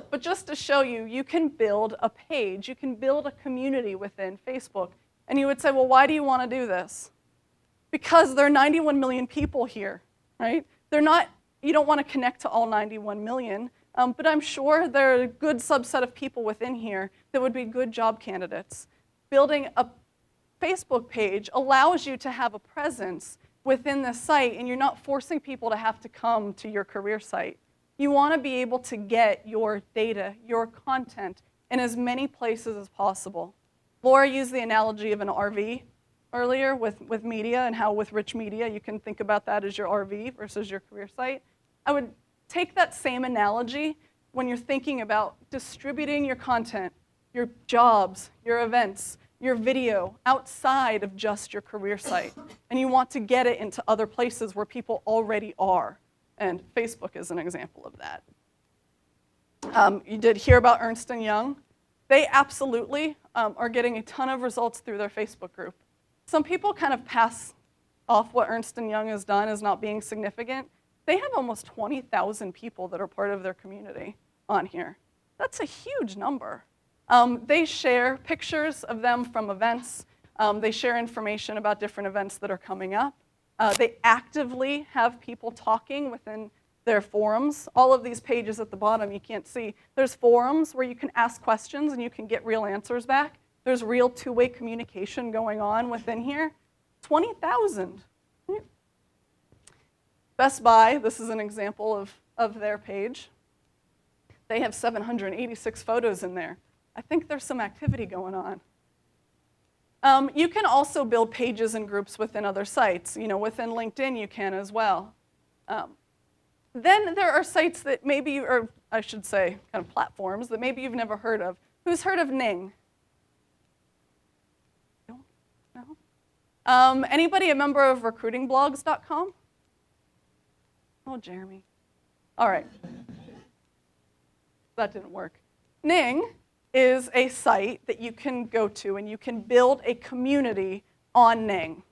But just to show you, you can build a page, you can build a community within Facebook. And you would say, well, why do you want to do this? Because there are 91 million people here, right? You don't want to connect to all 91 million, but I'm sure there are a good subset of people within here that would be good job candidates. Building a Facebook page allows you to have a presence within the site, and you're not forcing people to have to come to your career site. You want to be able to get your data, your content, in as many places as possible. Laura used the analogy of an RV earlier with media, and how with rich media you can think about that as your RV versus your career site. I would take that same analogy when you're thinking about distributing your content, your jobs, your events, your video outside of just your career site. And you want to get it into other places where people already are. And Facebook is an example of that. You did hear about Ernst & Young. They absolutely are getting a ton of results through their Facebook group. Some people kind of pass off what Ernst & Young has done as not being significant. They have almost 20,000 people that are part of their community on here. That's a huge number. They share pictures of them from events. They share information about different events that are coming up. They actively have people talking within their forums. All of these pages at the bottom you can't see. There's forums where you can ask questions and you can get real answers back. There's real two-way communication going on within here. 20,000. Best Buy, this is an example of their page. They have 786 photos in there. I think there's some activity going on. You can also build pages and groups within other sites. Within LinkedIn you can as well. Then there are sites that maybe, or I should say, kind of platforms that maybe you've never heard of. Who's heard of Ning? No? Anybody a member of recruitingblogs.com? Oh, Jeremy. All right. That didn't work. Ning is a site that you can go to and you can build a community on Ning.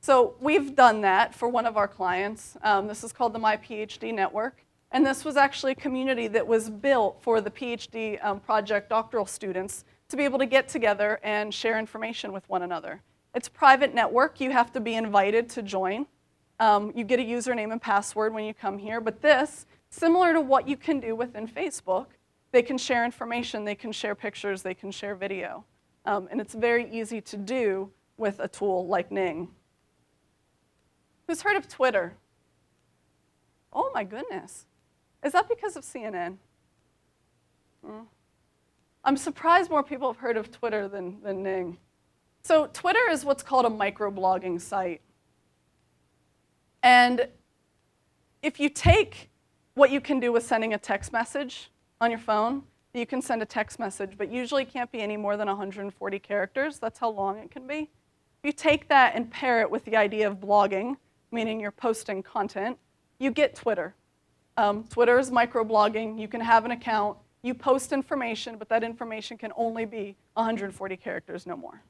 So we've done that for one of our clients. This is called the My PhD Network. And this was actually a community that was built for the PhD project doctoral students to be able to get together and share information with one another. It's a private network. You have to be invited to join. You get a username and password when you come here. But this, similar to what you can do within Facebook, they can share information, they can share pictures, they can share video. And it's very easy to do with a tool like Ning. Who's heard of Twitter? Oh my goodness. Is that because of CNN? I'm surprised more people have heard of Twitter than Ning. So Twitter is what's called a microblogging site. And if you take what you can do with sending a text message on your phone, you can send a text message, but usually can't be any more than 140 characters. That's how long it can be. If you take that and pair it with the idea of blogging, meaning you're posting content, you get Twitter. Twitter is microblogging. You can have an account. You post information, but that information can only be 140 characters, no more.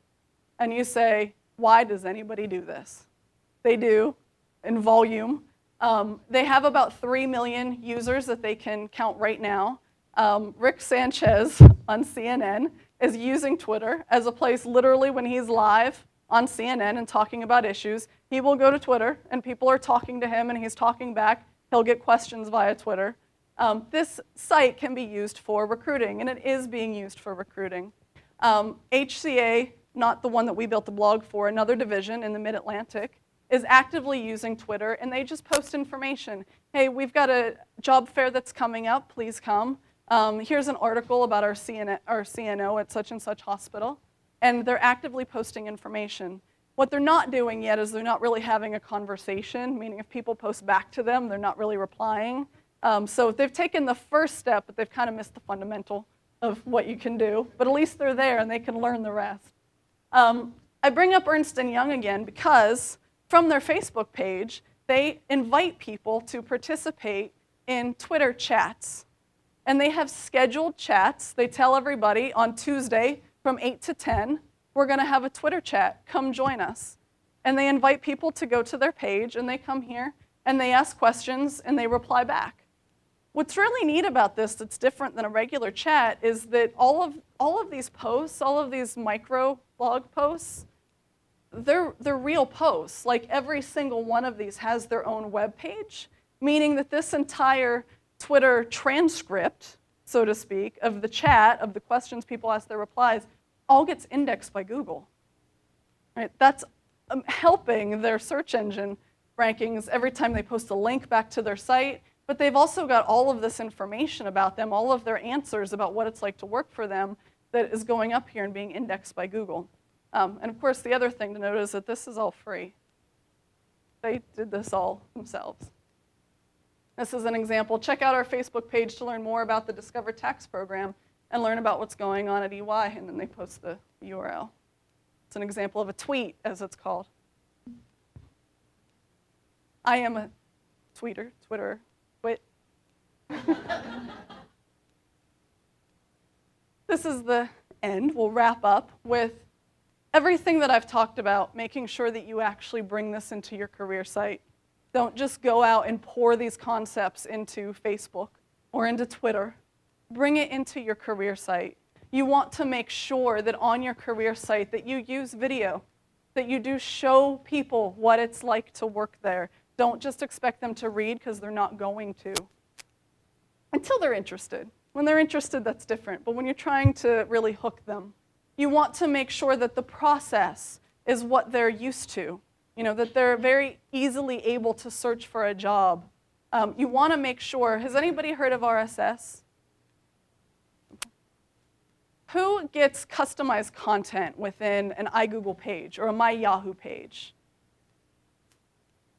And you say, why does anybody do this? They do, in volume. They have about 3 million users that they can count right now. Rick Sanchez on CNN is using Twitter as a place literally when he's live on CNN and talking about issues. He will go to Twitter and people are talking to him and he's talking back. He'll get questions via Twitter. This site can be used for recruiting, and it is being used for recruiting. HCA, not the one that we built the blog for, another division in the Mid-Atlantic, is actively using Twitter, and they just post information. Hey, we've got a job fair that's coming up, please come. Here's an article about our CNO at such and such hospital, and they're actively posting information. What they're not doing yet is they're not really having a conversation, meaning if people post back to them, they're not really replying. So they've taken the first step, but they've kind of missed the fundamental of what you can do. But at least they're there and they can learn the rest. I bring up Ernst & Young again because from their Facebook page, they invite people to participate in Twitter chats. And they have scheduled chats. They tell everybody on Tuesday from 8 to 10, we're going to have a Twitter chat. Come join us. And they invite people to go to their page, and they come here, and they ask questions, and they reply back. What's really neat about this that's different than a regular chat is that all of these posts, all of these micro blog posts, they're real posts. Like every single one of these has their own web page, meaning that this entire Twitter transcript, so to speak, of the chat, of the questions people ask, their replies, all gets indexed by Google. Right? That's helping their search engine rankings every time they post a link back to their site, but they've also got all of this information about them, all of their answers about what it's like to work for them that is going up here and being indexed by Google. And of course, the other thing to note is that this is all free. They did this all themselves. This is an example. Check out our Facebook page to learn more about the Discover Tax program and learn about what's going on at EY, and then they post the URL. It's an example of a tweet, as it's called. I am a tweeter, twit. This is the end. We'll wrap up with everything that I've talked about, making sure that you actually bring this into your career site. Don't just go out and pour these concepts into Facebook or into Twitter. Bring it into your career site. You want to make sure that on your career site that you use video, that you do show people what it's like to work there. Don't just expect them to read because they're not going to. Until they're interested. When they're interested, that's different. But when you're trying to really hook them, you want to make sure that the process is what they're used to. You know, that they're very easily able to search for a job. You want to make sure, has anybody heard of RSS? Who gets customized content within an iGoogle page or a My Yahoo page?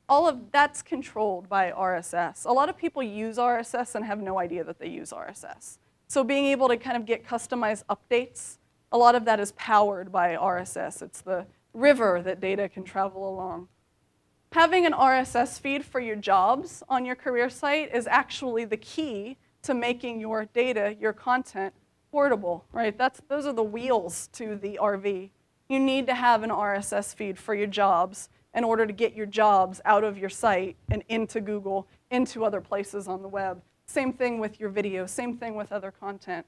All of that's controlled by RSS. A lot of people use RSS and have no idea that they use RSS. So being able to kind of get customized updates, a lot of that is powered by RSS. It's the river that data can travel along. Having an RSS feed for your jobs on your career site is actually the key to making your data, your content, portable, right? Those are the wheels to the RV. You need to have an RSS feed for your jobs in order to get your jobs out of your site and into Google, into other places on the web. Same thing with your video, same thing with other content.